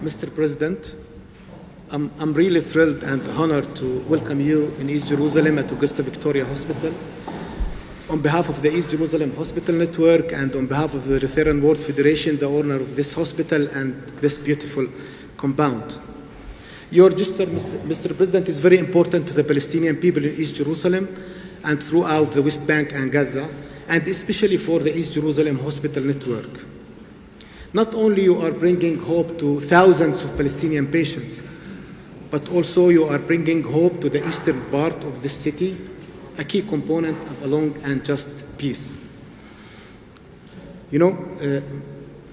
Mr. President, I'm really thrilled and honored to welcome you in East Jerusalem at Augusta Victoria Hospital. On behalf of the East Jerusalem Hospital Network and on behalf of the Lutheran World Federation, the owner of this hospital and this beautiful compound. Your gesture, Mr. President, is very important to the Palestinian people in East Jerusalem and throughout the West Bank and Gaza, and especially for the East Jerusalem Hospital Network. Not only you are bringing hope to thousands of Palestinian patients, but also you are bringing hope to the eastern part of this city, a key component of a long and just peace. You know,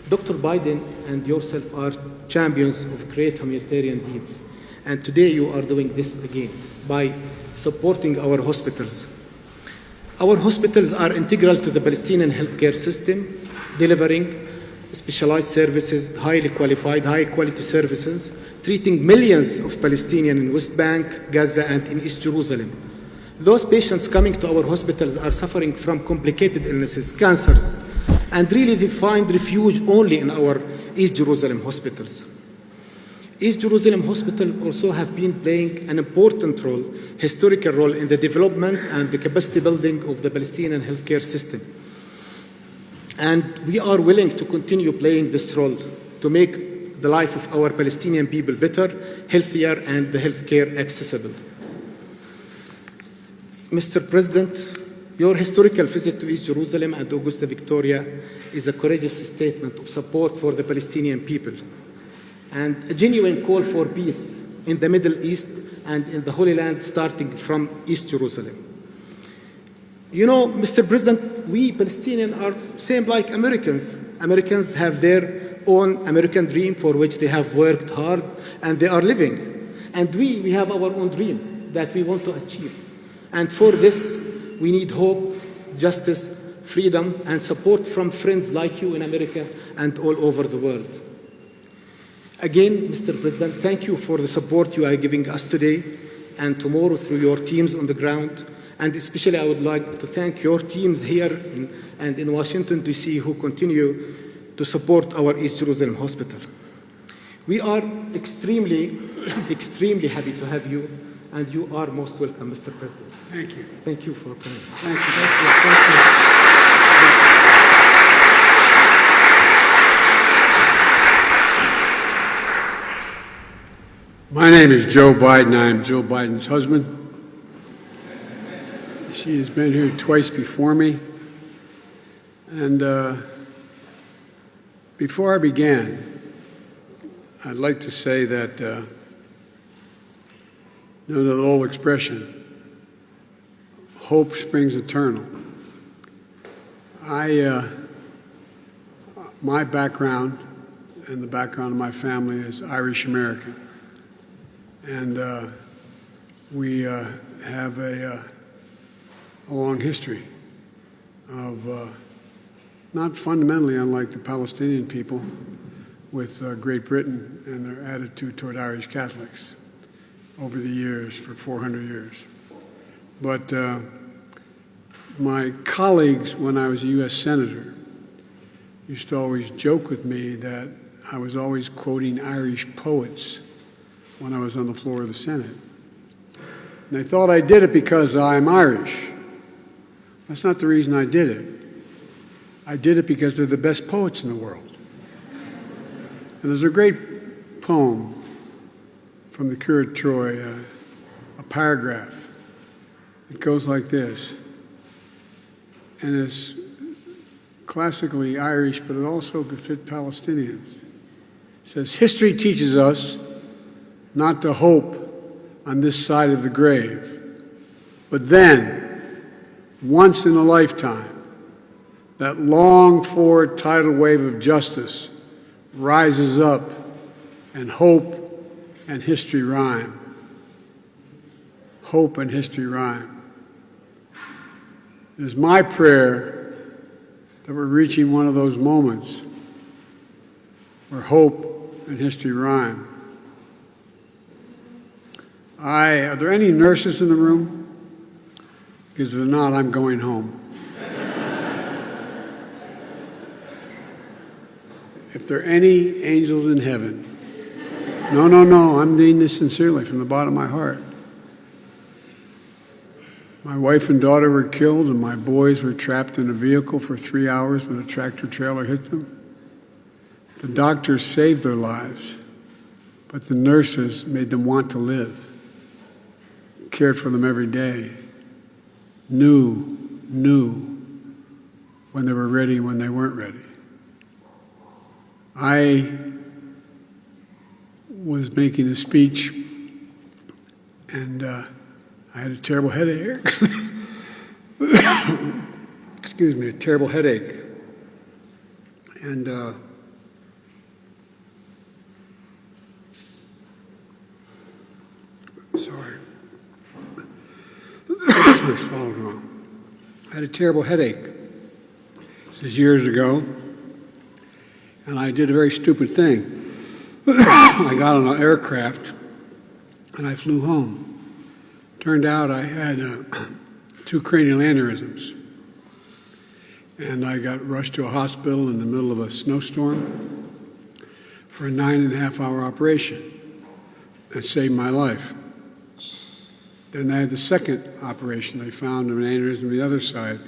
Dr. Biden and yourself are champions of great humanitarian deeds, and today you are doing this again by supporting our hospitals. Our hospitals are integral to the Palestinian healthcare system, delivering specialized services, highly qualified, high-quality services, treating millions of Palestinians in West Bank, Gaza, and in East Jerusalem. Those patients coming to our hospitals are suffering from complicated illnesses, cancers, and really they find refuge only in our East Jerusalem hospitals. East Jerusalem Hospital also have been playing an important role, historical role, in the development and the capacity building of the Palestinian healthcare system. And we are willing to continue playing this role to make the life of our Palestinian people better, healthier, and the healthcare accessible. Mr. President, your historical visit to East Jerusalem and Augusta Victoria is a courageous statement of support for the Palestinian people and a genuine call for peace in the Middle East and in the Holy Land, starting from East Jerusalem. You know, Mr. President, we Palestinians are same like Americans. Americans have their own American dream for which they have worked hard and they are living. And we have our own dream that we want to achieve. And for this, we need hope, justice, freedom, and support from friends like you in America and all over the world. Again, Mr. President, thank you for the support you are giving us today and tomorrow through your teams on the ground. And especially I would like to thank your teams here and in Washington, D.C. who continue to support our East Jerusalem Hospital. We are extremely, extremely happy to have you, and you are most welcome, Mr. President. Thank you. Thank you for coming. Thank you. Thank you. My name is Joe Biden. I'm Joe Biden's husband. She has been here twice before me. And before I began, I'd like to say that you know the old expression, hope springs eternal. My background and the background of my family is Irish American. And we have a long history of not fundamentally unlike the Palestinian people with Great Britain and their attitude toward Irish Catholics over the years, for 400 years. But my colleagues, when I was a U.S. Senator, used to always joke with me that I was always quoting Irish poets when I was on the floor of the Senate. And they thought I did it because I'm Irish. That's not the reason I did it. I did it because they're the best poets in the world. And there's a great poem from the Cure of Troy, a paragraph. It goes like this, and it's classically Irish, but it also could fit Palestinians. It says, history teaches us not to hope on this side of the grave, but then, once in a lifetime, that longed-for tidal wave of justice rises up, and hope and history rhyme. Hope and history rhyme. It is my prayer that we're reaching one of those moments where hope and history rhyme. Are there any nurses in the room? Because if they're not, I'm going home. If there are any angels in heaven, No, I'm meaning this sincerely from the bottom of my heart. My wife and daughter were killed, and my boys were trapped in a vehicle for 3 hours when a tractor trailer hit them. The doctors saved their lives, but the nurses made them want to live, cared for them every day, knew when they were ready and when they weren't ready. I was making a speech, and I had a terrible headache. Excuse me, a terrible headache. And sorry. I swallowed wrong. I had a terrible headache. This is years ago, and I did a very stupid thing. I got on an aircraft, and I flew home. Turned out I had 2 cranial aneurysms, and I got rushed to a hospital in the middle of a snowstorm for a 9.5-hour operation. That saved my life. Then I had the second operation. They found an aneurysm on the other side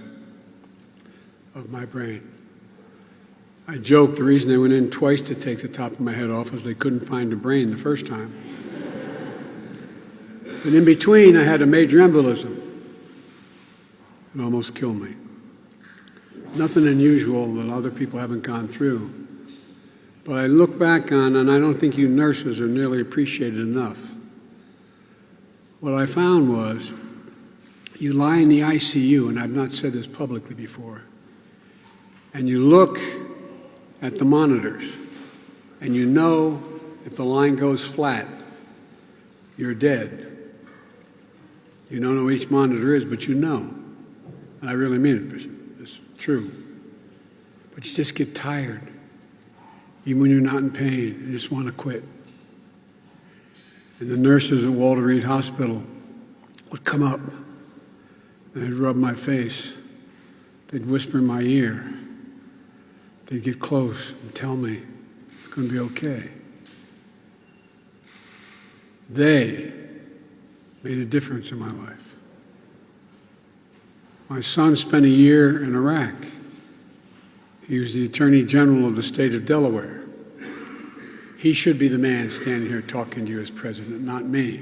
of my brain. I joked the reason they went in twice to take the top of my head off was they couldn't find a brain the first time. But in between, I had a major embolism. It almost killed me. Nothing unusual that other people haven't gone through. But I look back on, and I don't think you nurses are nearly appreciated enough. What I found was, you lie in the ICU, and I've not said this publicly before, and you look at the monitors, and you know if the line goes flat, you're dead. You don't know what each monitor is, but you know. And I really mean it, Bishop. It's true. But you just get tired. Even when you're not in pain, you just want to quit. And the nurses at Walter Reed Hospital would come up. They'd rub my face. They'd whisper in my ear. They'd get close and tell me it's going to be okay. They made a difference in my life. My son spent a year in Iraq. He was the Attorney General of the state of Delaware. He should be the man standing here talking to you as president, not me.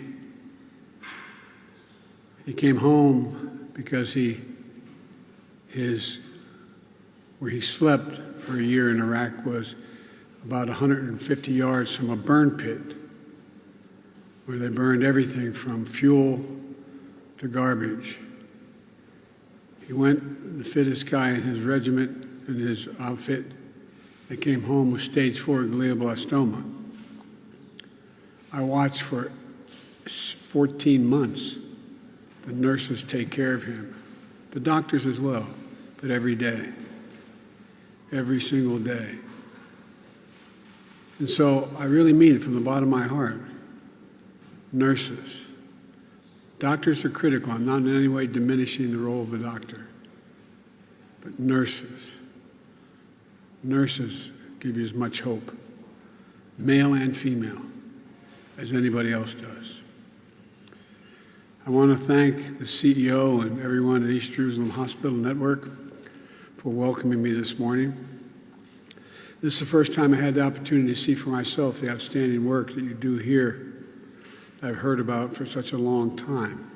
He came home because where he slept for a year in Iraq was about 150 yards from a burn pit, where they burned everything from fuel to garbage. He went, the fittest guy in his regiment, in his outfit. They came home with stage 4 glioblastoma. I watched for 14 months the nurses take care of him, the doctors as well, but every day, every single day. And so I really mean it from the bottom of my heart. Nurses. Doctors are critical. I'm not in any way diminishing the role of a doctor. But nurses. Nurses give you as much hope, male and female, as anybody else does. I want to thank the CEO and everyone at East Jerusalem Hospital Network for welcoming me this morning. This is the first time I had the opportunity to see for myself the outstanding work that you do here that I've heard about for such a long time.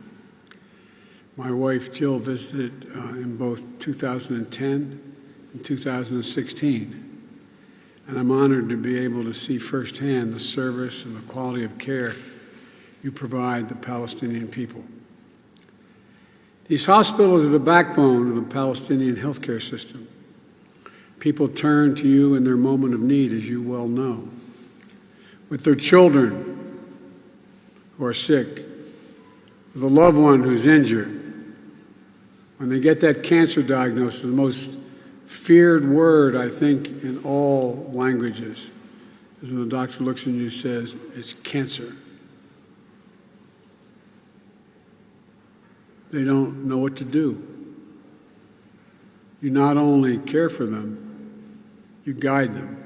My wife, Jill, visited in both 2010 and 2016, and I'm honored to be able to see firsthand the service and the quality of care you provide the Palestinian people. These hospitals are the backbone of the Palestinian healthcare system. People turn to you in their moment of need, as you well know, with their children who are sick, with a loved one who's injured. When they get that cancer diagnosis, the most feared word, I think, in all languages is when the doctor looks at you and says, it's cancer. They don't know what to do. You not only care for them, you guide them.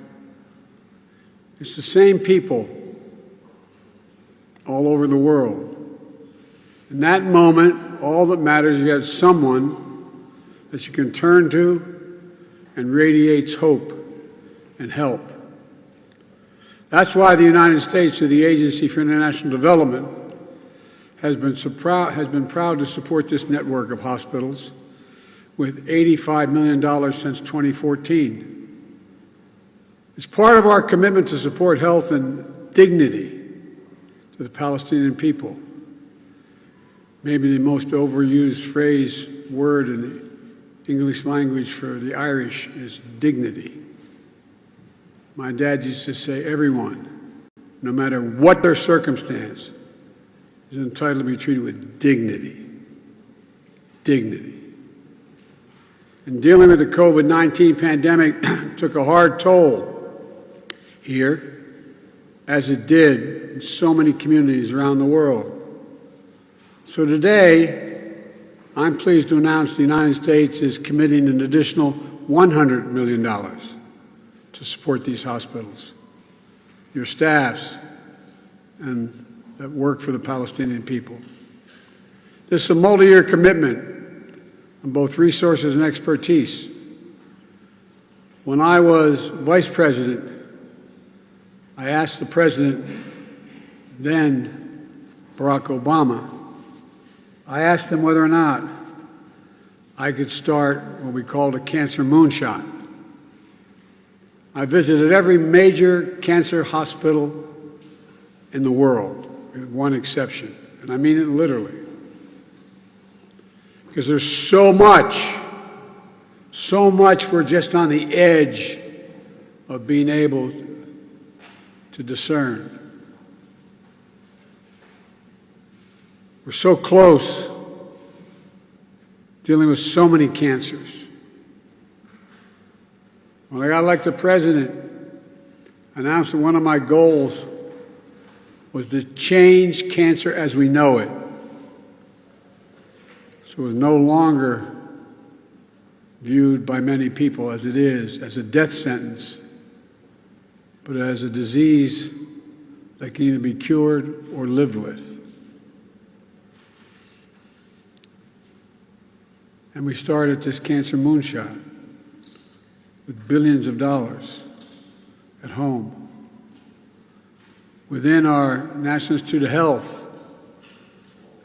It's the same people all over the world. In that moment, all that matters is you have someone that you can turn to and radiates hope and help. That's why the United States, through the Agency for International Development, has been proud to support this network of hospitals with $85 million since 2014. It's part of our commitment to support health and dignity to the Palestinian people. Maybe the most overused word in the English language for the Irish is dignity. My dad used to say, everyone, no matter what their circumstance, is entitled to be treated with dignity. Dignity. And dealing with the COVID-19 pandemic took a hard toll here, as it did in so many communities around the world. So today, I'm pleased to announce the United States is committing an additional $100 million to support these hospitals, your staffs, and that work for the Palestinian people. This is a multi-year commitment on both resources and expertise. When I was vice president, I asked the president, then Barack Obama, I asked him whether or not I could start what we called a cancer moonshot. I visited every major cancer hospital in the world, with one exception, and I mean it literally. Because there's so much we're just on the edge of being able to discern. We're so close, dealing with so many cancers. When I got elected president, I announced that one of my goals was to change cancer as we know it. So it was no longer viewed by many people as it is, as a death sentence, but as a disease that can either be cured or lived with. And we started this cancer moonshot with billions of dollars at home. Within our National Institute of Health,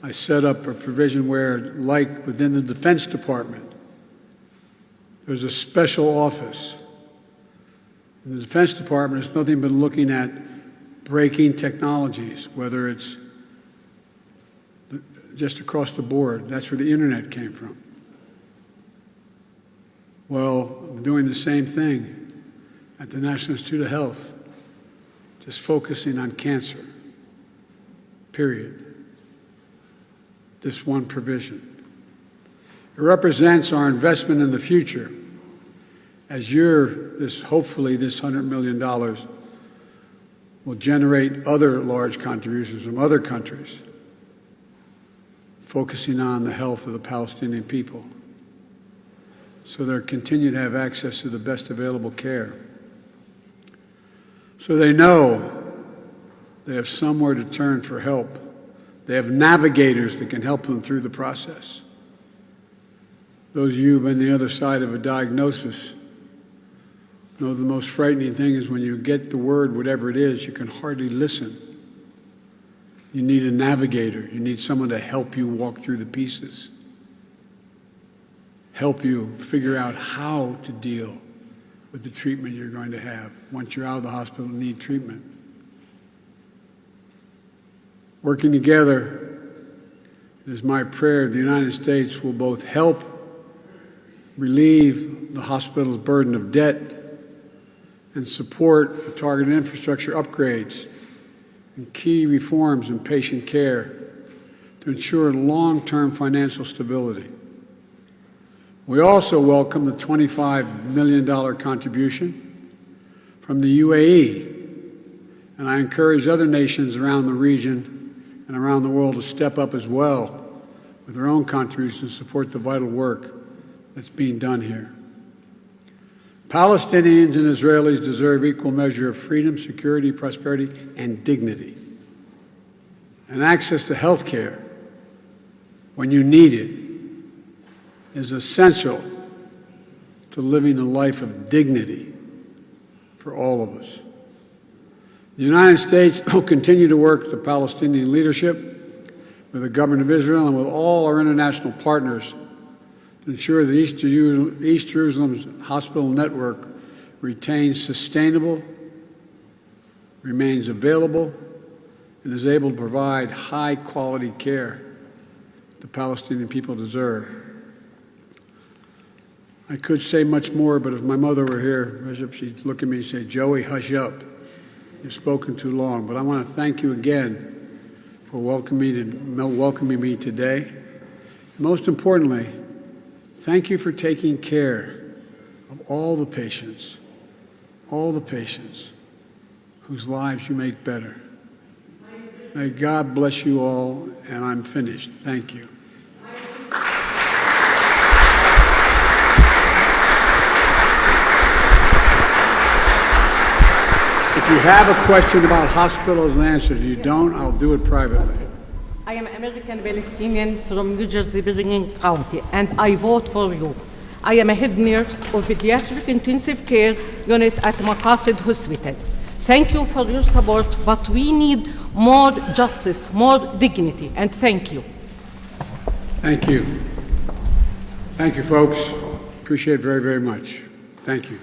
I set up a provision where, like within the Defense Department, there's a special office. In the Defense Department, it's nothing but looking at breaking technologies, whether it's just across the board. That's where the internet came from. Well, I'm doing the same thing at the National Institute of Health, just focusing on cancer, period. This one provision. It represents our investment in the future as hopefully this $100 million will generate other large contributions from other countries, focusing on the health of the Palestinian people, so they'll continue to have access to the best available care. So they know they have somewhere to turn for help. They have navigators that can help them through the process. Those of you who've been on the other side of a diagnosis know the most frightening thing is when you get the word, whatever it is, you can hardly listen. You need a navigator. You need someone to help you walk through the pieces, help you figure out how to deal with the treatment you're going to have once you're out of the hospital and need treatment. Working together, it is my prayer the United States will both help relieve the hospital's burden of debt and support the targeted infrastructure upgrades and key reforms in patient care to ensure long-term financial stability. We also welcome the $25 million contribution from the UAE, and I encourage other nations around the region and around the world to step up as well with their own contributions to support the vital work that's being done here. Palestinians and Israelis deserve equal measure of freedom, security, prosperity, and dignity. and access to health care when you need it is essential to living a life of dignity for all of us. The United States will continue to work with the Palestinian leadership, with the government of Israel, and with all our international partners to ensure the East Jerusalem's hospital network retains sustainable, remains available, and is able to provide high-quality care the Palestinian people deserve. I could say much more, but if my mother were here, Bishop, she'd look at me and say, "Joey, hush up. You've spoken too long." But I want to thank you again for welcoming me today. Most importantly, thank you for taking care of all the patients whose lives you make better. May God bless you all, and I'm finished. Thank you. If you have a question about hospitals and answers, if you don't, I'll do it privately. I am American Palestinian from New Jersey, Bergen County, and I vote for you. I am a head nurse of Pediatric Intensive Care Unit at Maqasid Hospital. Thank you for your support, but we need more justice, more dignity, and thank you. Thank you. Thank you, folks. Appreciate it very, very much. Thank you.